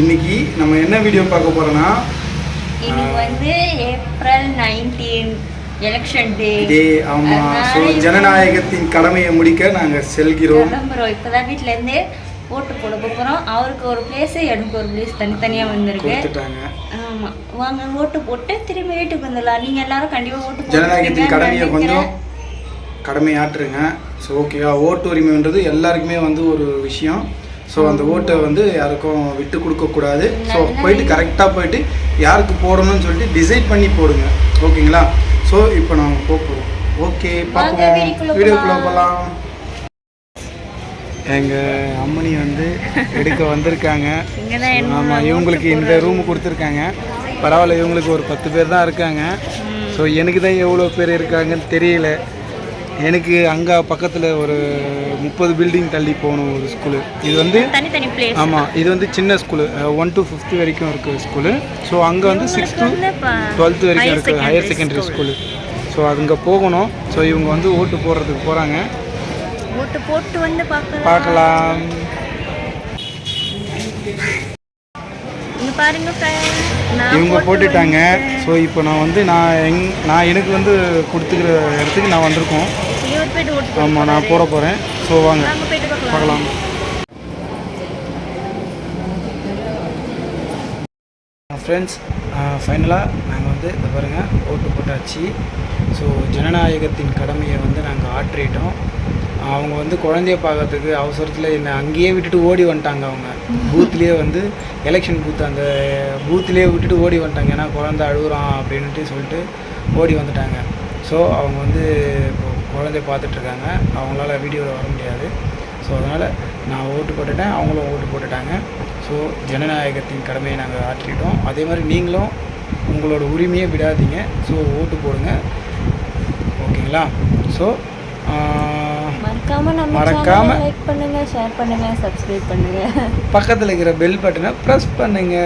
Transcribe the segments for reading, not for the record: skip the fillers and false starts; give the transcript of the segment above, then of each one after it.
இன்னைக்கு நம்ம என்ன வீடியோ பார்க்க போறோம்னா இன்னைக்கு வந்து ஏப்ரல் 19 எலெக்ஷன் டே. ஆமா. ஸோ ஜனநாயகத்தின் கடமையை முடிக்க நாங்கள் செல்கிறோம். இப்போதான் வீட்டில இருந்து ஓட்டு போட போகிறோம். அவருக்கு ஒரு பிளேஸ், எனக்கு ஒரு பிளேஸ் தனித்தனியாக வந்திருக்கு. ஆமாம், வாங்க ஓட்டு போட்டு திரும்பி வீட்டுக்கு வந்துடலாம். நீங்கள் எல்லாரும் கண்டிப்பாக ஓட்டு ஜனநாயகத்தின் கடமையை கொஞ்சம் கடமையாற்றுங்க. ஸோ ஓகேவா, ஓட்டு உரிமைன்றது எல்லாருக்குமே வந்து ஒரு விஷயம். ஸோ அந்த ஓட்டை வந்து யாருக்கும் விட்டு கொடுக்கக்கூடாது. ஸோ போயிட்டு கரெக்டாக போயிட்டு யாருக்கு போடணும்னு சொல்லிட்டு டிசைட் பண்ணி போடுங்க. ஓகேங்களா? ஸோ இப்போ நாங்கள் போகிறோம். ஓகே, பார்ப்போம். வீடியோக்குள்ளே போகலாம். எங்கள் அம்மனி வந்து எடுக்க வந்திருக்காங்க. ஆமாம், இவங்களுக்கு இந்த ரூமு கொடுத்துருக்காங்க. பரவாயில்ல, இவங்களுக்கு ஒரு 10 பேர் தான் இருக்காங்க. ஸோ எனக்கு தான் எவ்வளோ பேர் இருக்காங்கன்னு தெரியல. எனக்கு அங்கே பக்கத்தில் ஒரு 30 பில்டிங் தள்ளி போகணும் ஒரு ஸ்கூலு. இது வந்து தனித்தனி பிளேஸ். ஆமாம், இது வந்து சின்ன ஸ்கூலு, 1 to 5th வரைக்கும் இருக்குது ஸ்கூலு. ஸோ அங்கே வந்து 6th to 12th வரைக்கும் இருக்குது ஹையர் செகண்டரி ஸ்கூலு. ஸோ அங்கே போகணும். ஸோ இவங்க வந்து ஓட்டு போடுறதுக்கு போகிறாங்க. ஓட்டு போட்டு வந்து பார்க்கலாம். பாருங்க, இவங்க போட்டுட்டாங்க. ஸோ இப்போ நான் வந்து நான் எனக்கு வந்து கொடுத்துக்கிற இடத்துக்கு நான் வந்திருக்கோம். ஆமாம், நான் போட போகிறேன். ஸோ வாங்க பார்க்கலாம். ஃப்ரெண்ட்ஸ், ஃபைனலாக நாங்கள் வந்து இதை பாருங்கள், ஓட்டு போட்டாச்சு. ஸோ ஜனநாயகத்தின் கடமையை வந்து நாங்கள் ஆற்றிட்டோம். அவங்க வந்து குழந்தைய பார்க்கறதுக்கு அவசரத்தில் என்னை அங்கேயே விட்டுட்டு ஓடி வந்துட்டாங்க. அவங்க பூத்துலேயே வந்து எலெக்ஷன் பூத் அந்த பூத்துலேயே விட்டுட்டு ஓடி வந்துட்டாங்க. ஏன்னா குழந்தை அழுகுறான் அப்படின்ட்டு சொல்லிட்டு ஓடி வந்துட்டாங்க. ஸோ அவங்க வந்து இப்போ குழந்தைய பார்த்துட்ருக்காங்க. அவங்களால வீடியோவில் வர முடியாது. ஸோ அதனால் நான் ஓட்டு போட்டுட்டேன், அவங்களும் ஓட்டு போட்டுட்டாங்க. ஸோ ஜனநாயகத்தின் கடமையை நாங்கள் ஆற்றிட்டோம். அதே மாதிரி நீங்களும் உங்களோட உரிமையை விடாதீங்க. ஸோ ஓட்டு போடுங்க. ஓகேங்களா? ஸோ மறக்காம லைக் பண்ணுங்க, ஷேர் பண்ணுங்க, சப்ஸ்கிரைப் பண்ணுங்க. பக்கத்தில் இருக்கிற பெல் பட்டனை ப்ரெஸ் பண்ணுங்க.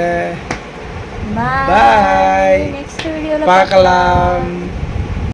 பாய். நெக்ஸ்ட் வீடியோல பார்க்கலாம்.